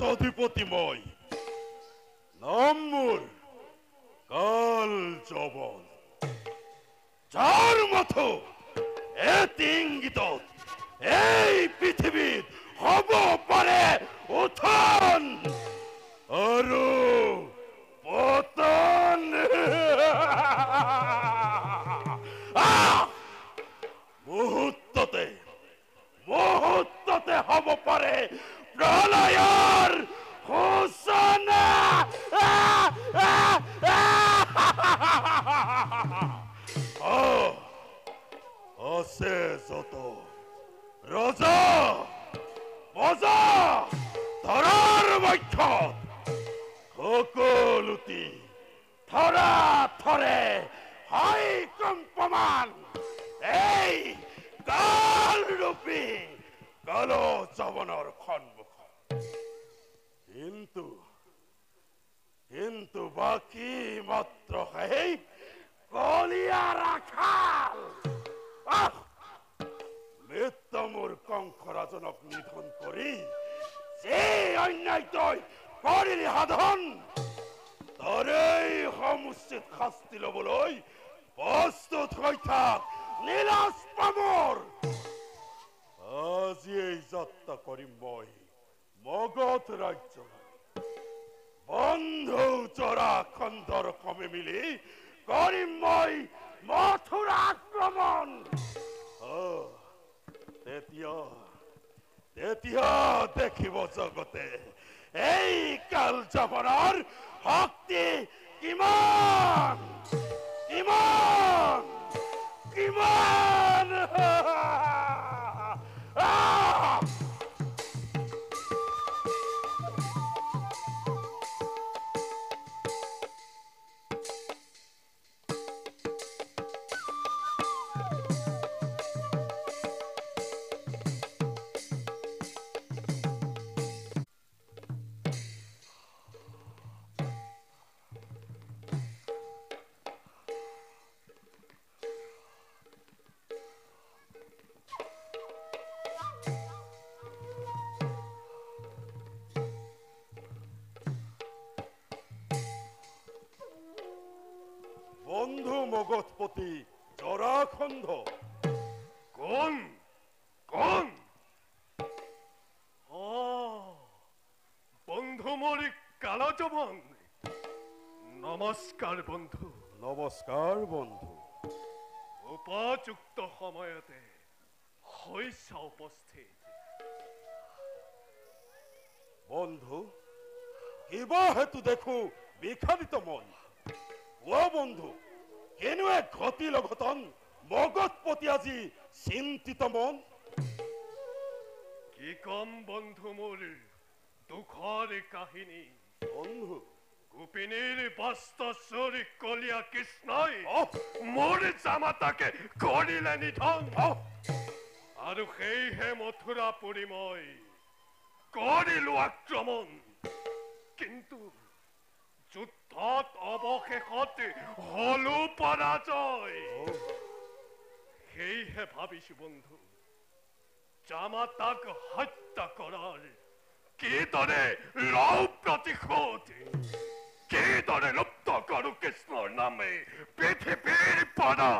অধিপতিময় নম্বর কাল জবন যার মতো ইঙ্গিত এই পৃথিবীর হব পারে উত্থান আরো পতন মুহূর্ততে মুহূর্ততে হব পারে প্রলয়ের ঘোষণা আছে যত রজা মজা ধরার বৈঠক সকলতি থরা থরে হয় কম্পমান এই কাল রূপী কালো জবনের সম্মুখ কিন্তু কিন্তু বাকি মাত্র এই কলিয়া রাখাল মৃত্যুর কঙ্করাজনক নিধন করি যে অন্যায় তই করিলি সাধন তরেই সমুচিত শাস্তি লবলৈ প্রস্তুত হৈ থাক নীলাজ পামৰ আজি এই যাত্ৰা কৰিম মই মগধ ৰাজ্য বন্ধু চৰা খণ্ডৰ কমে মিলি কৰিম মই মথুৰা আক্ৰমণ তেতিয়া দেখিব জগতে এই কাল জবনৰ শক্তি কিমান কিমান কিমান বন্ধু মগধপতি জরাখণ্ড কোন কোন বন্ধু মোর কালজবন নমস্কার বন্ধু নমস্কার বন্ধু উপযুক্ত সময়তে হৈছা উপস্থিত বন্ধু কিবা হেতু দেখো বিখাদিত মন ও বন্ধু কেন এক ঘটিল ঘটন মগধপতি আজি চিন্তিত মন কি কম বন্ধু মোর দুঃখৰ কাহিনী বন্ধু গোপিনীৰ বস্ত্ৰচুৰি কলিয়া কৃষ্ণই মোৰ জামাতাকে কৰিলে নিধন আৰু সেইহে মথুৰাপুৰী মই কৰিলো আক্ৰমণ কিন্তু যুদ্ধত অৱশেষত হলো পৰাজয় সেইহে ভাবিছো বন্ধু জামাতাক হত্যা কৰাৰ কিদৰে লও প্ৰতিশোধ কিদৰে লুপ্ত কৰো কৃষ্ণৰ নামে পৃথিৱীৰ পৰা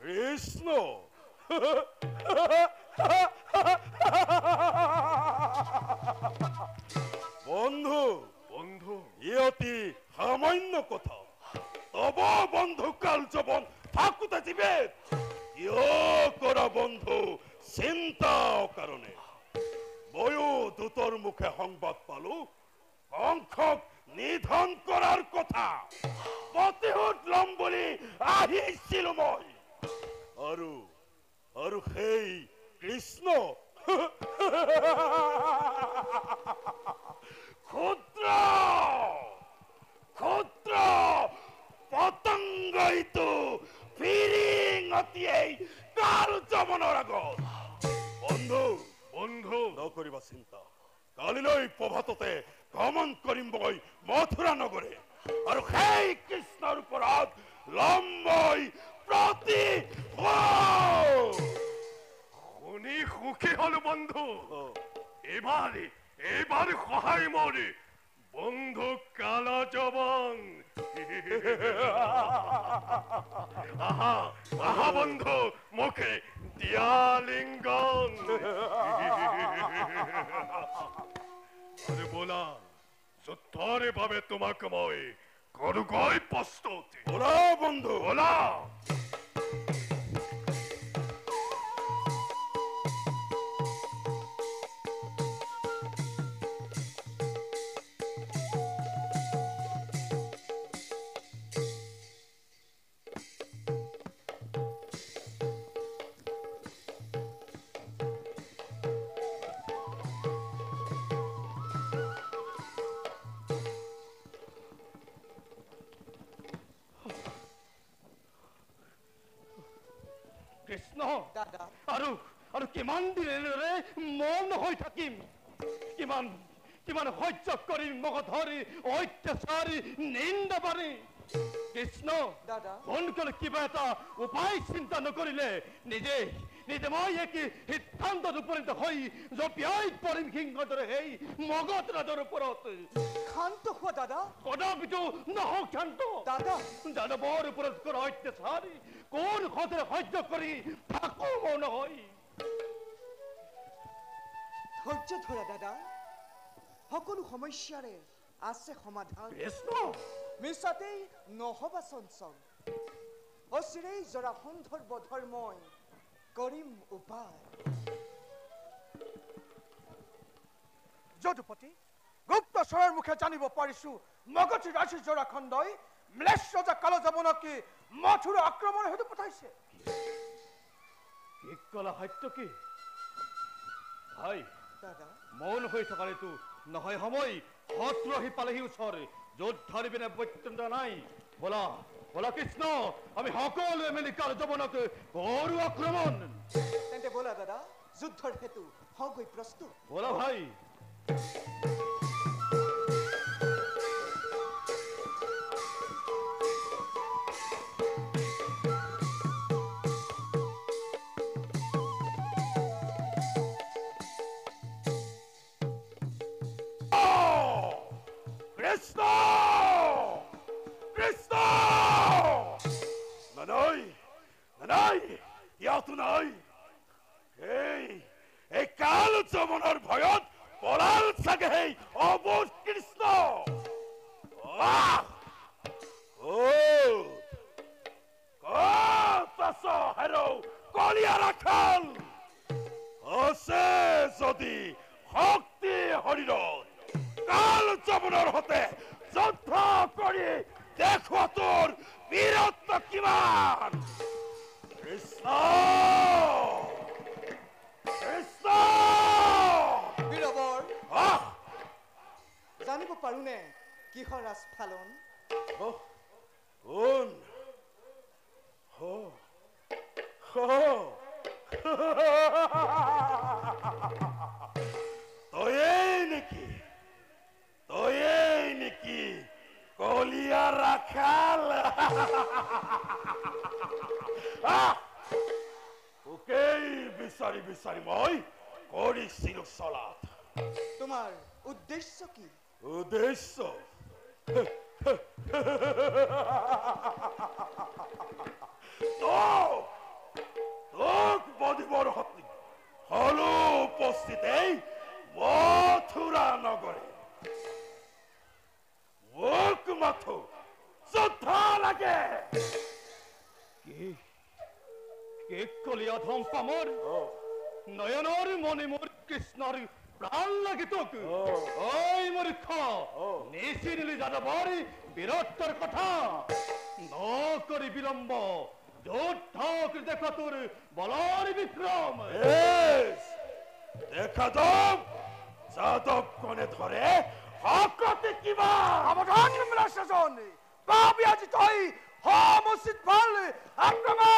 কৃষ্ণ বন্ধু বন্ধু ইয়তি সামান্য কথা তব বন্ধু কাল জবন থাকুতে দিবে কিয় কৰা বন্ধু চিন্তা কাৰণে ময়ো দূতৰ মুখে সংবাদ পালো কংসক নিধন কৰাৰ কথা প্ৰতিশোধ লম বুলি আহিছিলো মই আৰু আৰু সেই কৃষ্ণ ক্ষুদ্ৰ ক্ষুদ্ৰ পতংগইতো ফিৰিঙতিয়েই কাল জবনৰ আগত বন্ধু বন্ধু নকৰিবা চিন্তা কালিলৈ প্ৰভাততে গমন কৰিম মই মথুৰা নগৰে আৰু সেই কৃষ্ণৰ ওপৰত লম মই শুনি সুখী হলো বন্ধু এবার এবার আহা আহা বন্ধু মুখে দিয়া লিঙ্গন আরে বলা যুদ্ধরে ভাবে তোমাকে মই করুগই প্রস্তুতি ওরা বন্ধু বলা কৃষ্ণ দাদা আৰু আৰু কিমান দিনেৰে মৌন হৈ থাকিম কিমান কিমান সহ্য কৰিম মোক ধৰি অত্যাচাৰী নিন্দা পাৰি কৃষ্ণ দাদা সোনকালে কিবা এটা উপায় চিন্তা নকৰিলে নিজে নিজে মই একে সিদ্ধান্তত উপনীত হৈ জপিয়াই পৰিম সিংহৰ দৰে সেই মগধ ৰাজৰ ওপৰত শান্ত হোৱা দাদা কদাপিতো নহওক শান্ত দাদা দানৱৰ ওপৰত কৰা অত্যাচাৰী কোন সদৰে সহ্য কৰি থাকো মৌন হৈ ধৈৰ্য ধৰা দাদা সকলো সমস্যাৰে আছে সমাধান কৃষ্ণ মিছাতেই নহবা চঞ্চল অচিৰেই জৰাসন্ধৰ বধৰ মই কৰিম উপায় যদুপতি গুপ্তচৰৰ মুখে জানিব পাৰিছো মগধ ৰাজী জৰাখণ্ডই ম্লেচ্ছ ৰজা কালযাবনকে মথুৰা আক্ৰমণ হেতু পঠাইছে কি কলা সত্য কি ভাই দাদা মৌন হৈ থকাৰেতো নহয় সময় শত্ৰু আহি পালেহি ওচৰ যোদ্ধাৰ বিনা বৈত্যন্ত নাই বলা বলা কৃষ্ণ আমি সকলোৱে মিলি কালযাবনকে কৰো আক্ৰমণ তেন্তে বলা দাদা যুদ্ধৰ হেতু হগৈ প্ৰস্তুত বলা ভাই কৃষ্ণ কৃষ্ণ নাই নাই ইয়াতো নাই এই কাল যমনৰ ভয়ত পলাল চাগে সেই অবোধ কৃষ্ণ হেৰৌ কলিয়া ৰাখাল আছে যদি শক্তি শৰীৰত কাল যমনৰ হতে যুদ্ধ কৰি দেখুৱা তোৰ বীৰত্ব কিমান কৃষ্ণ কৃষ্ণ বীৰবৰ আহ জানিব পাৰোনে কিহৰ ৰাজফালন কোন তয়েই নেকি কলিয়া ৰাখাল তোকেই বিচাৰি বিচাৰি মই কৰিছিলো চলাত তোমাৰ উদ্দেশ্য কি উদ্দেশ্য তোক বধিবৰ সতি হলো উপস্থিত এই মথুৰা নগৰে মোক মাথো যুদ্ধ লাগে কি কলিয়া ধম্পা মোৰ নয়নৰ মনে মোৰ কৃষ্ণৰ প্ৰাণ লাগি তোক ওই মূৰ্খ নিচিনিলি যাদৱৰ বীৰত্বৰ কথা নকৰি বিলম্ব যুদ্ধক দেখা তোৰ বলৰ বিক্ৰম দেখা যাদৱ কনে ধৰে শকতি কিবা সাৱধান ম্লেচ্ছজন পাবি আজি তই সমুচিত ভাল আক্ৰমণ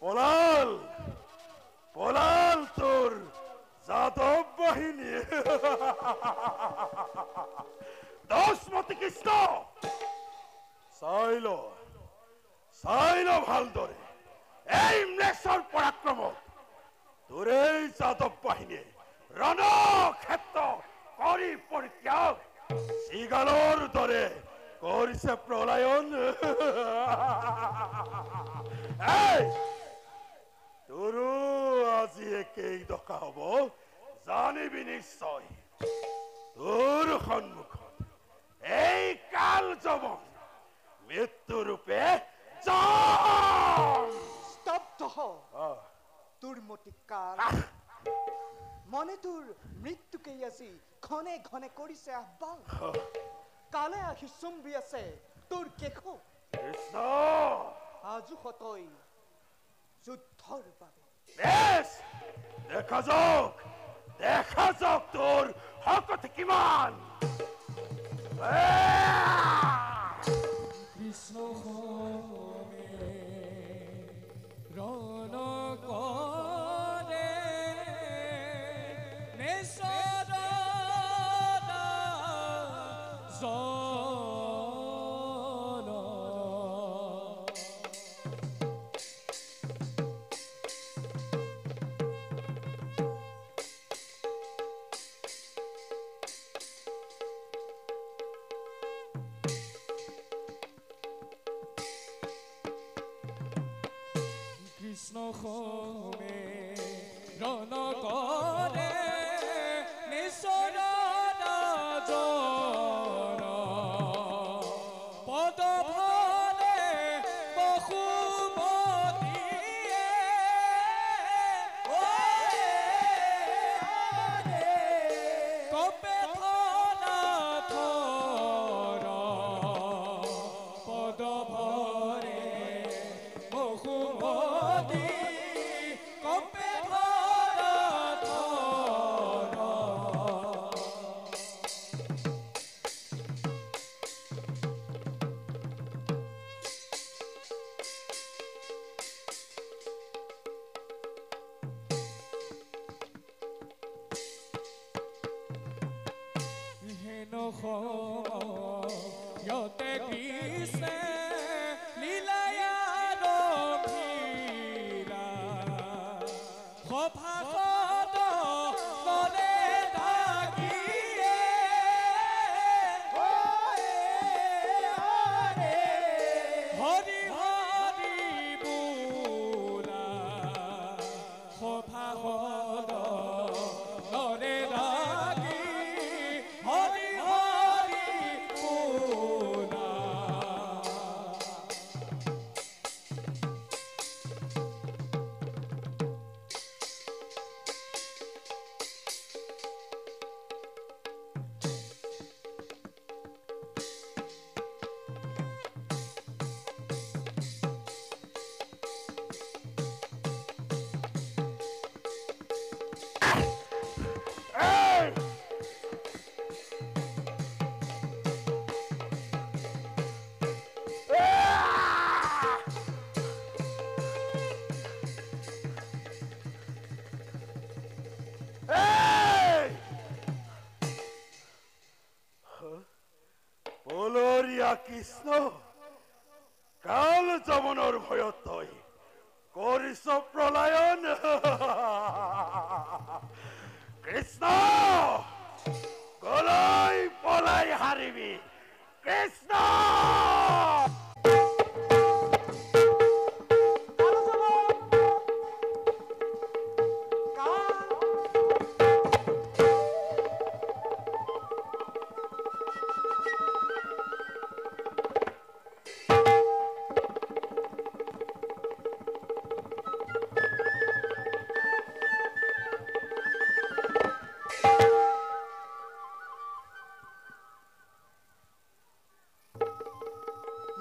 পলাল পলাল তোৰ যাদব বাহিনী দশমতি কৃষ্ণ চাইল চাইল ভাল দৰে এই ম্লেচ্ছৰ পৰাক্ৰমত তোৰ এই যাদৱ বাহিনীয়ে ৰণক্ষেত্ৰ কৰি পৰিত্যাগ চিগালৰ দৰে কৰিছে প্ৰলয়ন তোৰো আজি একেই দশা হব জানিবি নিশ্চয় তোৰ সন্মুখত এই কাল যমন মৃত্যুৰূপে স্তব্ধ হ তোৰ মতি কাল মনে তোৰ মৃত্যুকেই আজি ঘনে ঘনে কৰিছে আহ্বান কালে আহি চুম্বি আছে তোৰ কেশ কৃষ্ণ আজু সতৈ যুদ্ধৰ বাবে বেশ দেখা যাওক তোৰ শক্তি কিমান কৃষ্ণ রণ করে নেশর কৃষ্ণ হোমে রণ করে নিশর জন পদ ভরে বহুমতীয়ে কপে ধরা থর পদ ভরে বহুমতী কপে ধরা থর হেন সময়তে কৃষ্ণে লীলায়াৰ ভিৰা সভাসদ নৰে ডাকিয়ে হৰি হৰি বোলা সভাসদ নৰে ডাকি হৰি হৰি বোলা এই বলৰিয়া কৃষ্ণ কাল যমনৰ ভয়ত তই কৰিছ প্ৰলয়ন কৃষ্ণ গলৈ পলাই হাৰিবি কৃষ্ণ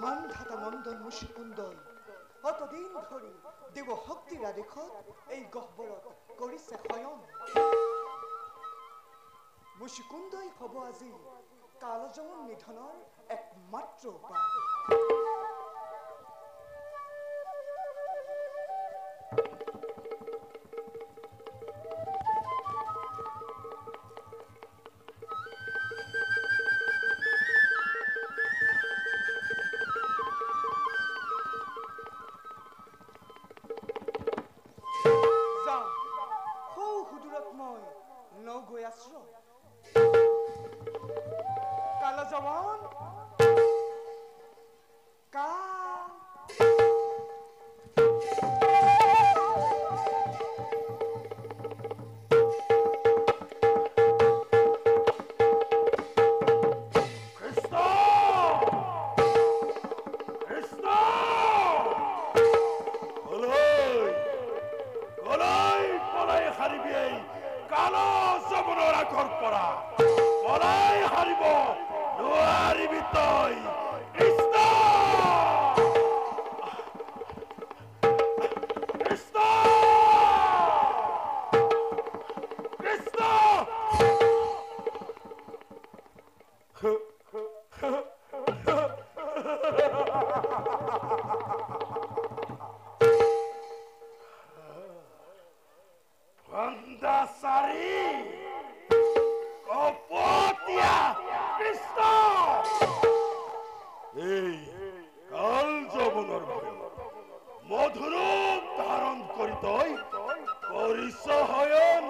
মানধাতা মন্দন মুচিকুন্দই অতদিন ধৰি দেৱ শক্তিৰ আদেশত এই গহ্বৰত কৰিছে শয়ন মুচিকুন্দই হ'ব আজি কালযমন নিধনৰ একমাত্ৰ উপায় আছো কালা জবান কাল মধুৰূপ ধাৰণ কৰিতই কৰিস হয়ন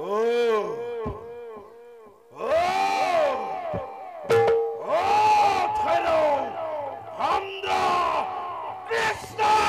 ও ও ও থেৰো হামদা কৃষ্ণ